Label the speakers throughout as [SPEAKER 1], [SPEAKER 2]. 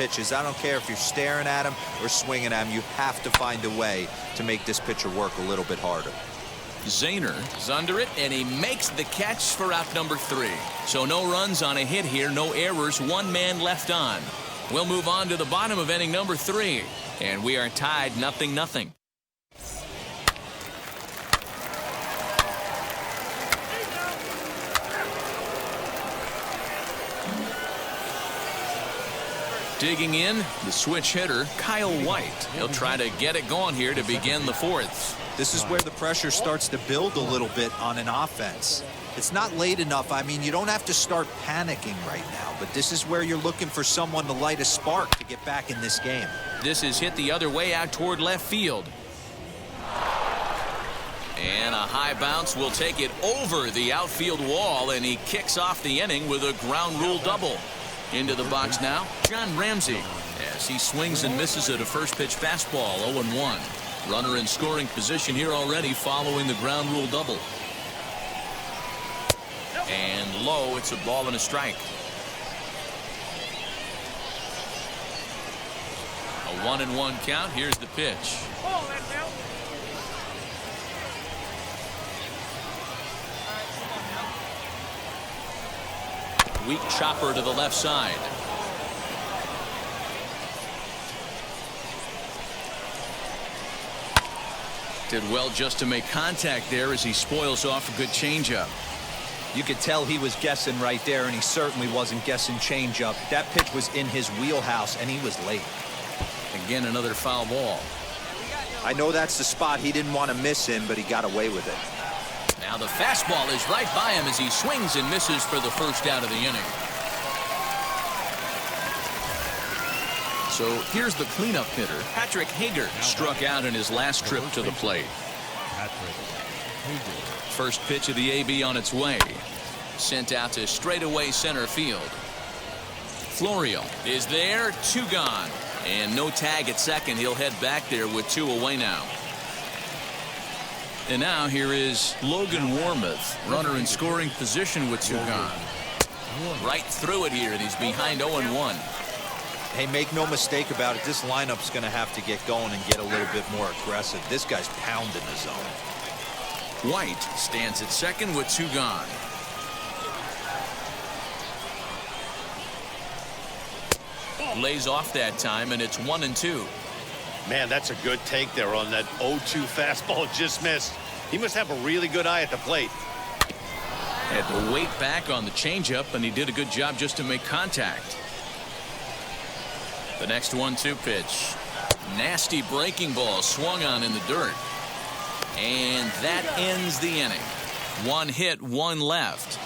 [SPEAKER 1] pitches. I don't care if you're staring at him or swinging at him. You have to find a way to make this pitcher work a little bit harder.
[SPEAKER 2] Zahner is under it, and he makes the catch for out number 3. So no runs on a hit here, no errors, 1 man left on. We'll move on to the bottom of inning number 3, and we are tied 0-0. Digging in, the switch hitter, Kyle White. He'll try to get it going here to begin the 4th.
[SPEAKER 1] This is where the pressure starts to build a little bit on an offense. It's not late enough. I mean, you don't have to start panicking right now, but this is where you're looking for someone to light a spark to get back in this game.
[SPEAKER 2] This is hit the other way out toward left field. And a high bounce will take it over the outfield wall, and he kicks off the inning with a ground rule double. Into the box now, John Ramsey, as he swings and misses at a first pitch fastball, 0-1. Runner in scoring position here already following the ground rule double. And low, it's a ball and a strike. A 1-1 count. Here's the pitch. Weak chopper to the left side. Did well just to make contact there as he spoils off a good changeup.
[SPEAKER 1] You could tell he was guessing right there, and he certainly wasn't guessing changeup. That pitch was in his wheelhouse, and he was late.
[SPEAKER 2] Again, another foul ball.
[SPEAKER 1] I know that's the spot he didn't want to miss in, but he got away with it.
[SPEAKER 2] Now the fastball is right by him as he swings and misses for the first out of the inning. So here's the cleanup hitter. Patrick Hager struck out in his last trip to the plate. First pitch of the AB on its way. Sent out to straightaway center field. Florio is there, 2 gone. And no tag at second. He'll head back there with 2 away now. And now here is Logan Warmoth, runner in scoring position with 2 gone. Right through it here, and he's behind 0-1.
[SPEAKER 1] Hey, make no mistake about it, this lineup's going to have to get going and get a little bit more aggressive. This guy's pounding the zone.
[SPEAKER 2] White stands at second with 2 gone. Lays off that time, and it's 1-2.
[SPEAKER 3] Man, that's a good take there on that 0-2 fastball just missed. He must have a really good eye at the plate.
[SPEAKER 2] Had to wait back on the changeup, and he did a good job just to make contact. The next 1-2 pitch. Nasty breaking ball swung on in the dirt. And that ends the inning. 1 hit, 1 left.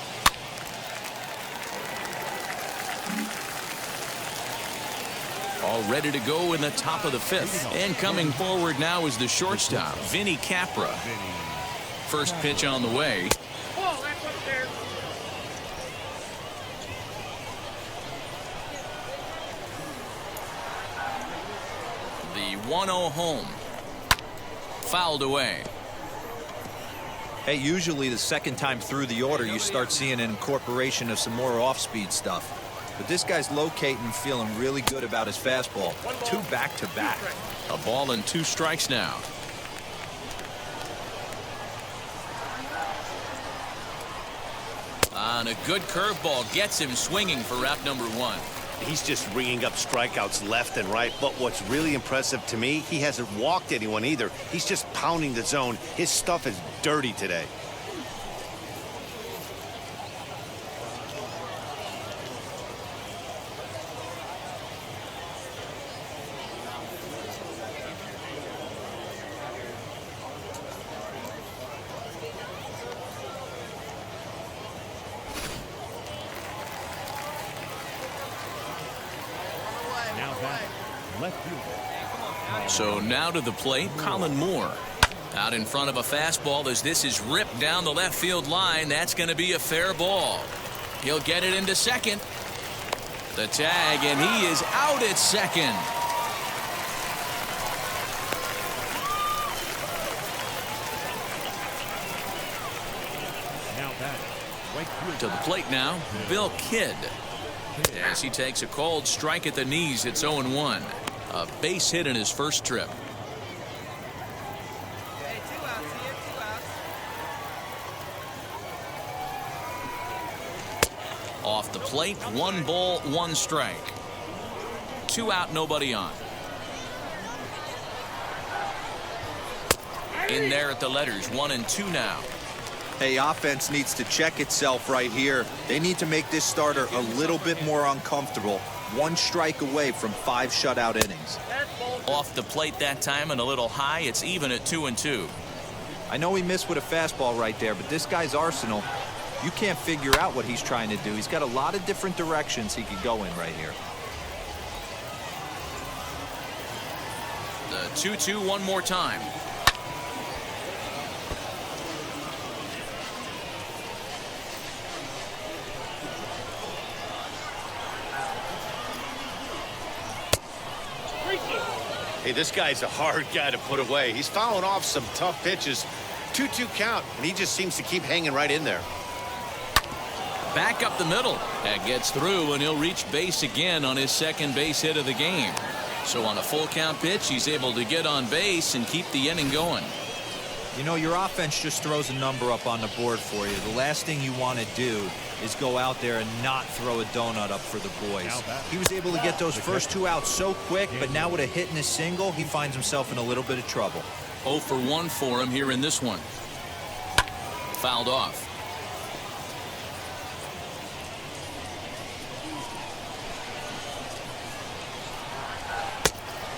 [SPEAKER 2] All ready to go in the top of the 5th. And coming forward now is the shortstop, Vinny Capra. First pitch on the way. The 1-0 home. Fouled away.
[SPEAKER 1] Hey, usually the second time through the order, you start seeing an incorporation of some more off-speed stuff. But this guy's locating, feeling really good about his fastball. 2 back-to-back.
[SPEAKER 2] A ball and 2 strikes now. On a good curveball gets him swinging for route number 1.
[SPEAKER 3] He's just ringing up strikeouts left and right. But what's really impressive to me, he hasn't walked anyone either. He's just pounding the zone. His stuff is dirty today.
[SPEAKER 2] So now to the plate, Colin Moore. Out in front of a fastball as this is ripped down the left field line. That's going to be a fair ball. He'll get it into second. The tag, and he is out at second. To the plate now, Bill Kidd. As he takes a cold strike at the knees, it's 0-1. A base hit in his first trip. Off the plate, 1 ball, 1 strike. 2 out, nobody on. In there at the letters, 1-2 now.
[SPEAKER 1] Hey, offense needs to check itself right here. They need to make this starter a little bit more uncomfortable. 1 strike away from 5 shutout innings.
[SPEAKER 2] Off the plate that time and a little high. It's even at 2-2.
[SPEAKER 1] I know he missed with a fastball right there, but this guy's arsenal, you can't figure out what he's trying to do. He's got a lot of different directions he could go in right here.
[SPEAKER 2] The 2-2 one more time.
[SPEAKER 3] Hey, this guy's a hard guy to put away. He's fouling off some tough pitches. 2-2 count, and he just seems to keep hanging right in there.
[SPEAKER 2] Back up the middle. That gets through, and he'll reach base again on his second base hit of the game. So on a full count pitch, he's able to get on base and keep the inning going.
[SPEAKER 1] You know, your offense just throws a number up on the board for you. The last thing you want to do is go out there and not throw a donut up for the boys. He was able to get those first 2 outs so quick, but now with a hit and a single, he finds himself in a little bit of trouble.
[SPEAKER 2] 0 for 1 for him here in this one. Fouled off.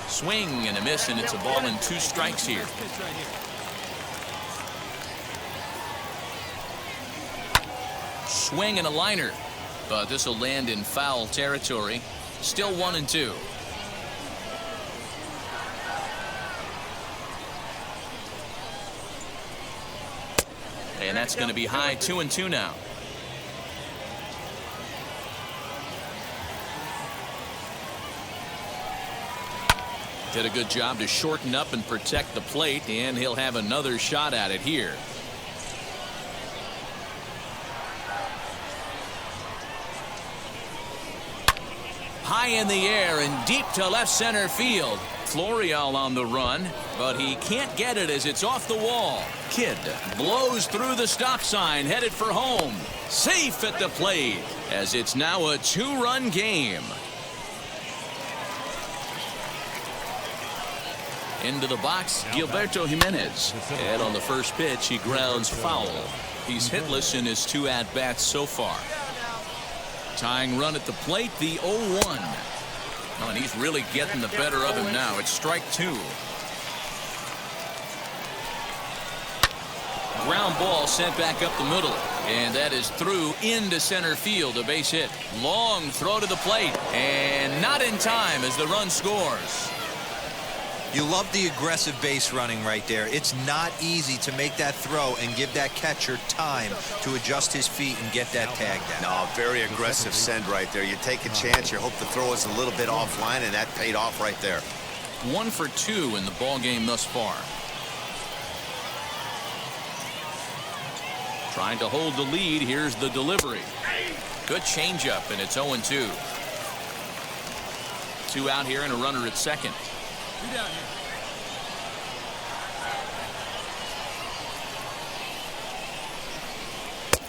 [SPEAKER 2] Swing and a miss, and it's a ball and 2 strikes here. Swing and a liner, but this will land in foul territory. Still 1-2. And that's going to be high. 2-2 now. Did a good job to shorten up and protect the plate, and he'll have another shot at it here. High in the air and deep to left center field. Florial on the run, but he can't get it as it's off the wall. Kidd blows through the stop sign, headed for home. Safe at the plate, as it's now a 2-run game. Into the box, Gilberto Jimenez. And on the first pitch, he grounds foul. He's hitless in his 2 at-bats so far. Tying run at the plate, the 0-1. Oh, and he's really getting the better of him now. It's strike 2. Ground ball sent back up the middle. And that is through into center field. A base hit. Long throw to the plate. And not in time as the run scores.
[SPEAKER 1] You love the aggressive base running right there. It's not easy to make that throw and give that catcher time to adjust his feet and get that tag down.
[SPEAKER 3] No, very aggressive send right there. You take a chance, you hope the throw is a little bit offline, and that paid off right there.
[SPEAKER 2] 1 for 2 in the ball game thus far. Trying to hold the lead. Here's the delivery. Good changeup, and it's 0-2. 2 out here and a runner at second.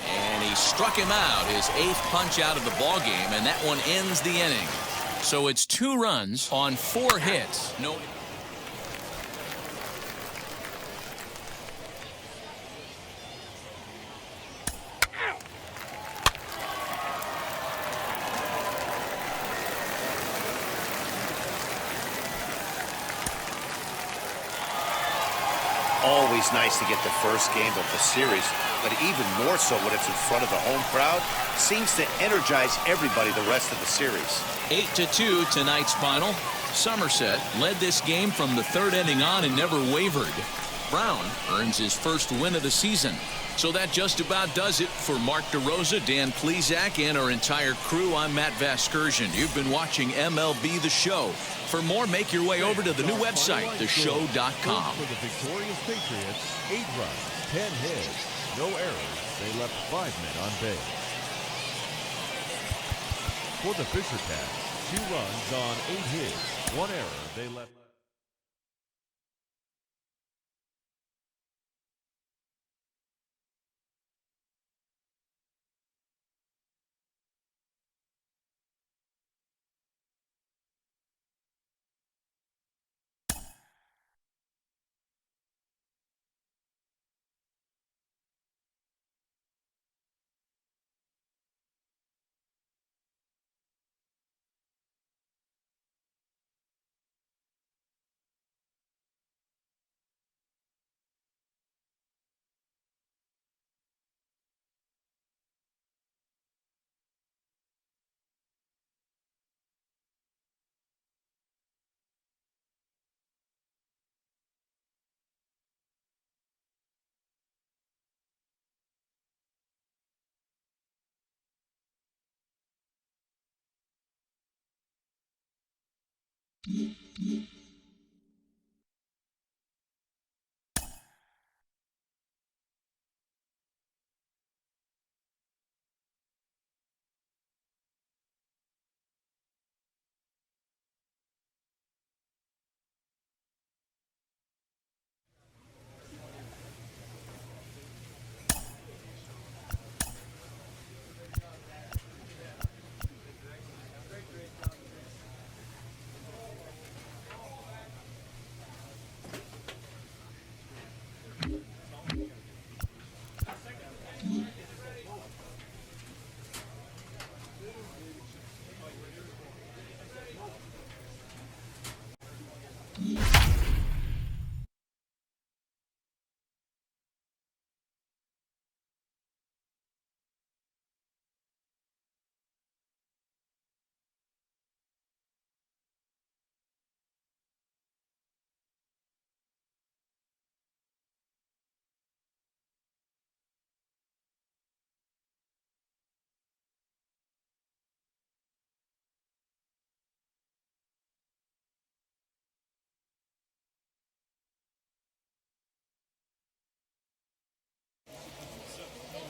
[SPEAKER 2] And he struck him out, his 8th punch out of the ball game, and that one ends the inning. So it's 2 runs on 4 hits. No.
[SPEAKER 3] Always nice to get the first game of the series, but even more so when it's in front of the home crowd. Seems to energize everybody the rest of the series.
[SPEAKER 2] 8-2 tonight's final. Somerset led this game from the 3rd inning on and never wavered. Brown earns his first win of the season. So that just about does it for Mark DeRosa, Dan Plesac, and our entire crew. I'm Matt Vasgersian. You've been watching MLB The Show. For more, make your way over to the new website, theshow.com.
[SPEAKER 4] For the victorious Patriots, 8 runs, 10 hits, no errors. They left 5 men on base. For the Fisher Cats, 2 runs on 8 hits, 1 error. They left.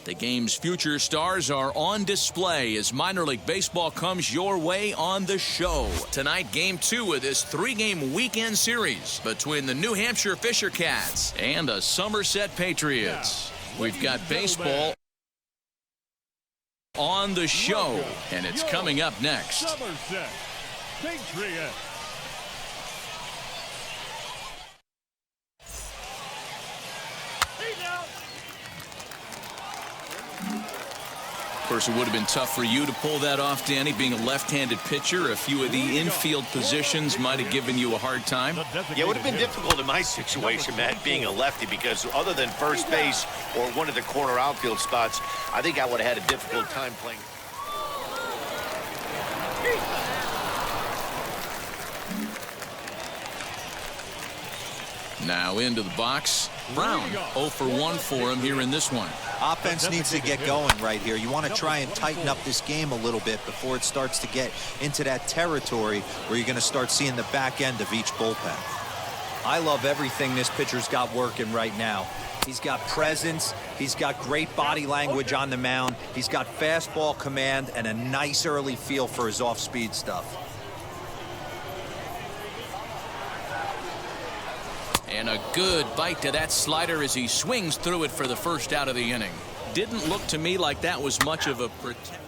[SPEAKER 2] The game's future stars are on display as minor league baseball comes your way on the show. Tonight, game 2 of this 3-game weekend series between the New Hampshire Fisher Cats and the Somerset Patriots. We've got baseball on the show, and it's coming up next.
[SPEAKER 4] Somerset Patriots.
[SPEAKER 2] Of course, it would have been tough for you to pull that off, Danny, being a left-handed pitcher. A few of the infield positions might have given you a hard time.
[SPEAKER 3] Yeah, it would have been difficult in my situation, Matt, being a lefty, because other than first base or one of the corner outfield spots, I think I would have had a difficult time playing.
[SPEAKER 2] Now into the box. Brown 0 for 1 for him here in this one.
[SPEAKER 1] Offense needs to get going right here. You want to try and tighten up this game a little bit before it starts to get into that territory where you're going to start seeing the back end of each bullpen. I love everything this pitcher's got working right now. He's got presence. He's got great body language on the mound. He's got fastball command and a nice early feel for his off-speed stuff.
[SPEAKER 2] And a good bite to that slider as he swings through it for the first out of the inning. Didn't look to me like that was much of a protect.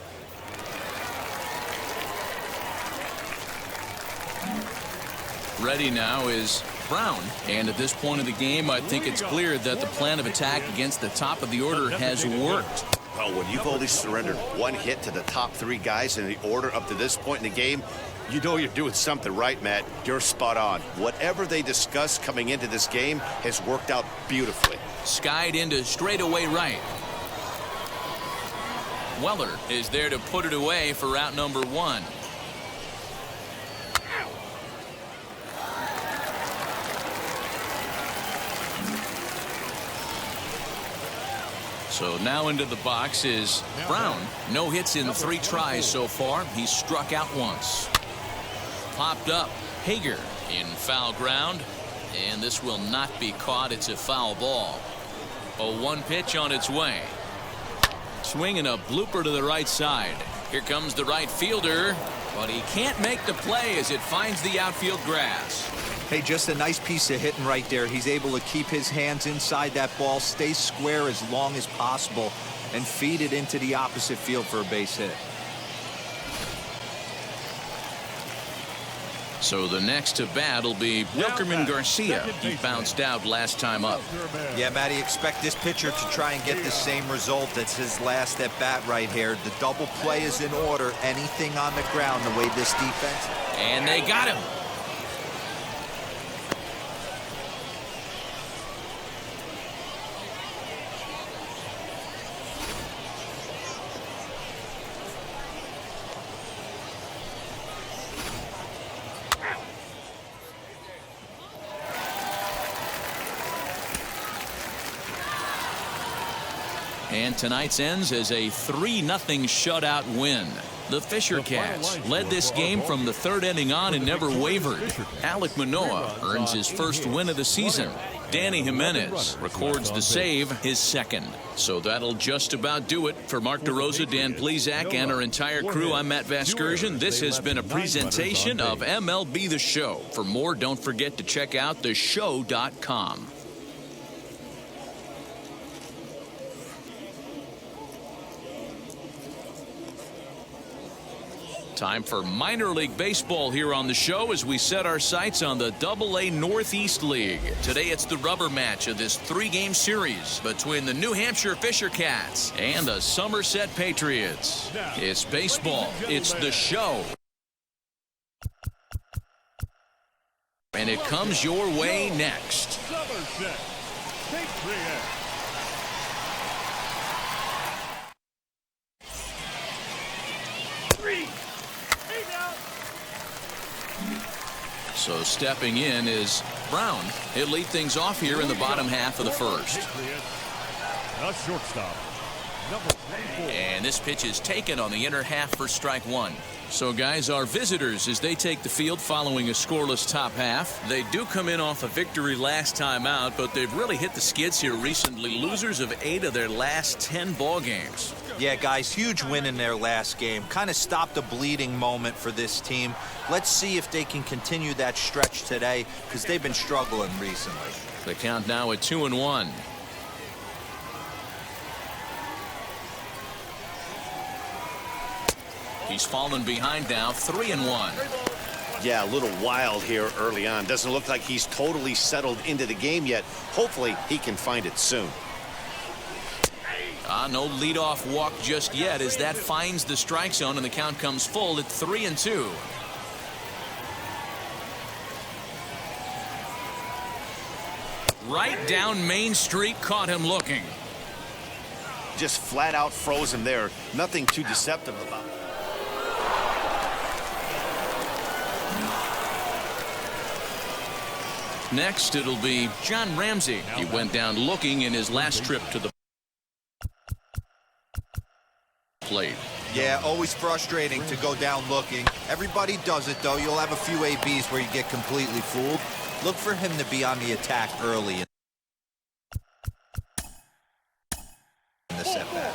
[SPEAKER 2] Ready now is Brown. And at this point of the game, I think it's clear that the plan of attack against the top of the order has worked.
[SPEAKER 3] Well, when you've only surrendered 1 hit to the top 3 guys in the order up to this point in the game, you know you're doing something right, Matt. You're spot on. Whatever they discussed coming into this game has worked out beautifully.
[SPEAKER 2] Skied into straightaway right. Weller is there to put it away for out number 1. So now into the box is Brown. No hits in 3 tries so far. He's struck out once. Popped up. Hager in foul ground. And this will not be caught. It's a foul ball. A 1 pitch on its way. Swing and a blooper to the right side. Here comes the right fielder, but he can't make the play as it finds the outfield grass.
[SPEAKER 1] Hey, just a nice piece of hitting right there. He's able to keep his hands inside that ball, stay square as long as possible, and feed it into the opposite field for a base hit.
[SPEAKER 2] So the next to bat will be Wilkerman Garcia. He bounced out last time up.
[SPEAKER 1] Yeah, Matty, expect this pitcher to try and get the same result. That's his last at bat right here. The double play is in order. Anything on the ground, the way this defense.
[SPEAKER 2] And they got him. And tonight's ends as a 3-0 shutout win. The Fisher Cats led this game from the third inning on and never wavered. Alex Miniak earns his first win of the season. Danny Jimenez records the save, his second. So that'll just about do it for Mark DeRosa, Dan Plesac, and our entire crew. I'm Matt Vasgersian. This has been a presentation of MLB The Show. For more, don't forget to check out theshow.com. Time for minor league baseball here on the show as we set our sights on the AA Northeast League. Today it's the rubber match of this 3-game series between the New Hampshire Fisher Cats and the Somerset Patriots. It's baseball. It's the show. And it comes your way next.
[SPEAKER 4] Somerset Patriots.
[SPEAKER 2] So stepping in is Brown. He'll lead things off here in the bottom half of the first.
[SPEAKER 4] A shortstop. Number 24.
[SPEAKER 2] And this pitch is taken on the inner half for strike one. So guys, our visitors as they take the field following a scoreless top half. They do come in off a victory last time out, but they've really hit the skids here recently. Losers of 8 of their last 10 ball games.
[SPEAKER 1] Yeah, guys, huge win in their last game. Kind of stopped a bleeding moment for this team. Let's see if they can continue that stretch today because they've been struggling recently.
[SPEAKER 2] The count now at 2-1. He's fallen behind now, 3-1.
[SPEAKER 3] Yeah, a little wild here early on. Doesn't look like he's totally settled into the game yet. Hopefully he can find it soon.
[SPEAKER 2] No leadoff walk just yet as that finds the strike zone and the count comes full at 3-2. Right down Main Street, caught him looking.
[SPEAKER 3] Just flat out froze him there. Nothing too deceptive about it.
[SPEAKER 2] Next, it'll be John Ramsey. He went down looking in his last trip to the plate.
[SPEAKER 1] Yeah, always frustrating to go down looking. Everybody does it, though. You'll have a few ABs where you get completely fooled. Look for him to be on the attack early in the setback.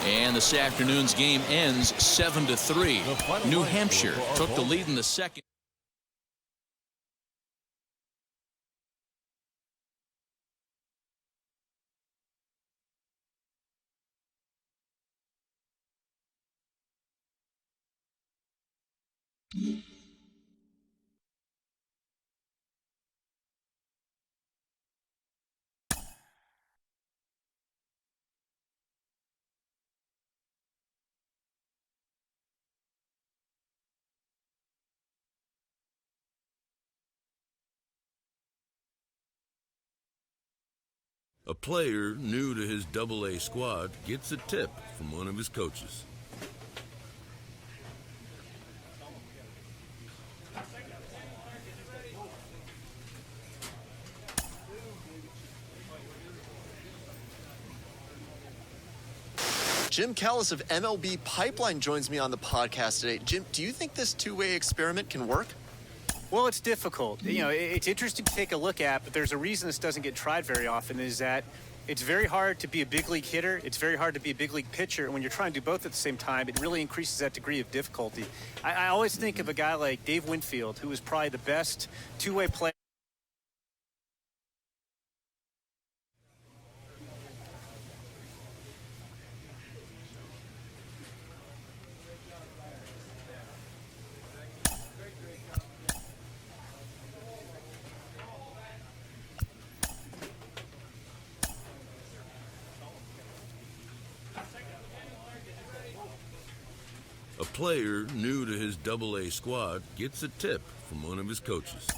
[SPEAKER 2] And this afternoon's game ends 7-3. New Hampshire took the lead in the second.
[SPEAKER 5] A player new to his AA squad gets a tip from one of his coaches.
[SPEAKER 6] Jim Callis of MLB Pipeline joins me on the podcast today. Jim, do you think this two-way experiment can work?
[SPEAKER 7] Well, it's difficult. You know, it's interesting to take a look at, but there's a reason this doesn't get tried very often, is that it's very hard to be a big league hitter. It's very hard to be a big league pitcher. And when you're trying to do both at the same time, it really increases that degree of difficulty. I always think of a guy like Dave Winfield, who was probably the best two-way player.
[SPEAKER 5] A player new to his Double-A squad gets a tip from one of his coaches.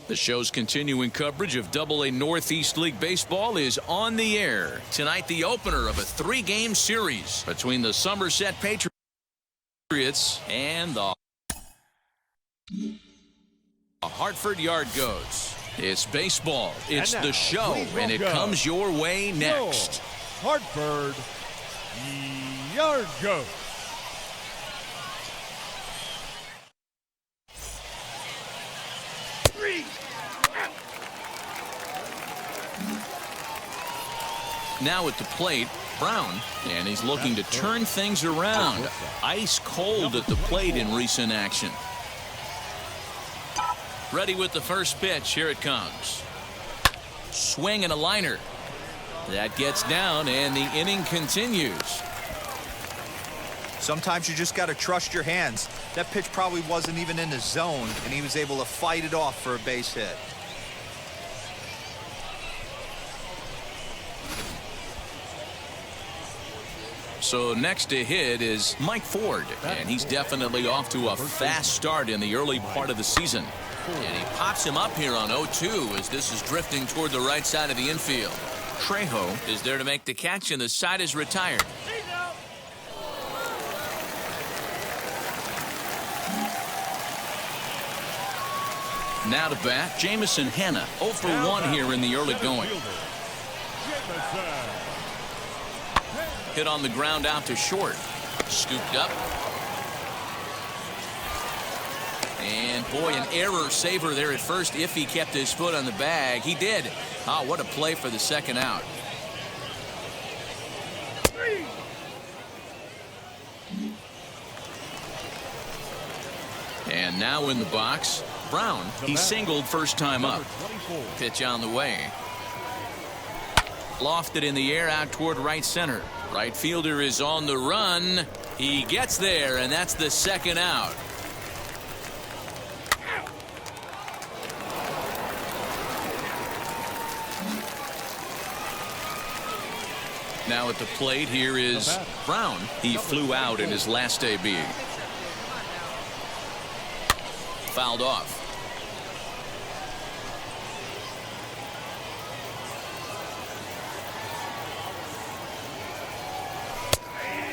[SPEAKER 2] The show's continuing coverage of Double-A Northeast League Baseball is on the air. Tonight, the opener of a 3-game series between the Somerset Patriots and the Hartford Yard Goats. It's baseball, it's the show, and it comes your way next.
[SPEAKER 4] Hartford Yard Goats.
[SPEAKER 2] Now at the plate, Brown, and he's looking to turn things around. Ice cold at the plate in recent action. Ready with the first pitch. Here it comes. Swing and a liner. That gets down, and the inning continues.
[SPEAKER 1] Sometimes you just got to trust your hands. That pitch probably wasn't even in the zone, and he was able to fight it off for a base hit.
[SPEAKER 2] So next to hit is Mike Ford, and he's definitely off to a fast start in the early part of the season. And he pops him up here on 0-2 as this is drifting toward the right side of the infield. Trejo is there to make the catch, and the side is retired. Now to bat, Jamison Hanna, 0 for 1 here in the early going. Hit on the ground out to short. Scooped up. And boy, an error saver there at first if he kept his foot on the bag. He did. Oh, what a play for the second out. And now in the box, Brown. He singled first time up. Pitch on the way. Lofted in the air out toward right center. Right fielder is on the run. He gets there, and that's the second out. Now at the plate, here is Brown. He flew out in his last AB. Fouled off.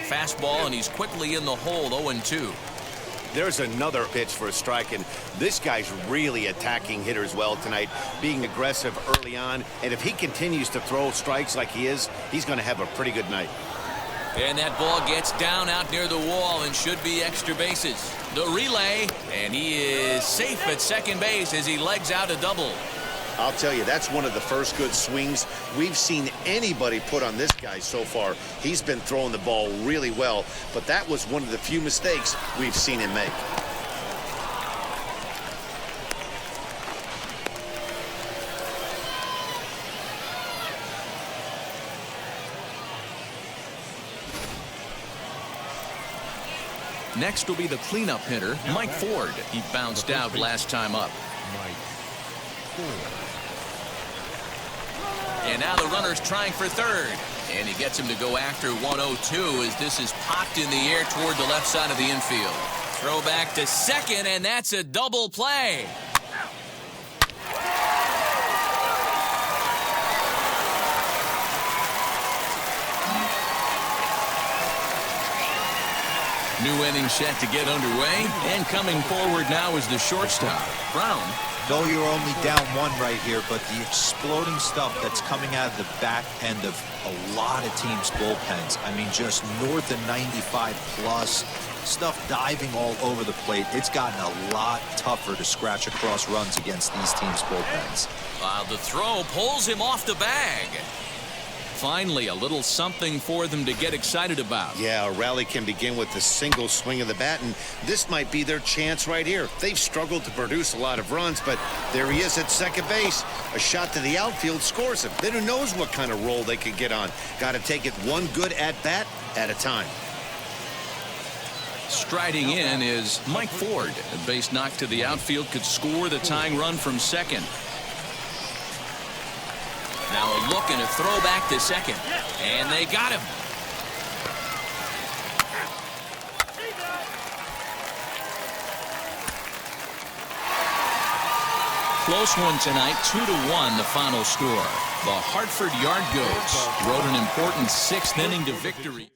[SPEAKER 2] Fastball, and he's quickly in the hole. 0-2.
[SPEAKER 3] There's another pitch for a strike, and this guy's really attacking hitters well tonight, being aggressive early on. And if he continues to throw strikes like he is, he's going to have a pretty good night.
[SPEAKER 2] And that ball gets down out near the wall and should be extra bases. The relay, and he is safe at second base as he legs out a double.
[SPEAKER 3] I'll tell you, that's one of the first good swings we've seen anybody put on this guy so far. He's been throwing the ball really well, but that was one of the few mistakes we've seen him make.
[SPEAKER 2] Next will be the cleanup hitter, Mike Ford. He bounced out last time up.
[SPEAKER 4] Mike Ford.
[SPEAKER 2] And now the runner's trying for third. And he gets him to go after 102 as this is popped in the air toward the left side of the infield. Throw back to second, and that's a double play. New inning set to get underway, and coming forward now is the shortstop, Brown.
[SPEAKER 1] Though you're only down one right here, but the exploding stuff that's coming out of the back end of a lot of teams' bullpens. I mean, just north of 95 plus, stuff diving all over the plate. It's gotten a lot tougher to scratch across runs against these teams' bullpens.
[SPEAKER 2] The throw pulls him off the bag. Finally, a little something for them to get excited about.
[SPEAKER 3] Yeah, a rally can begin with a single swing of the bat, and this might be their chance right here. They've struggled to produce a lot of runs, but there he is at second base. A shot to the outfield scores him. Then who knows what kind of roll they could get on. Got to take it one good at-bat at a time.
[SPEAKER 2] Striding in is Mike Ford. A base knock to the outfield could score the tying run from second. Now a look and a throw back to second. And they got him. Close one tonight, 2-1 the final score. The Hartford Yard Goats rode an important 6th inning to victory.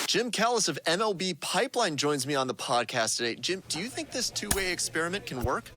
[SPEAKER 6] Jim Callis of MLB Pipeline joins me on the podcast today. Jim, do you think this two-way experiment can work?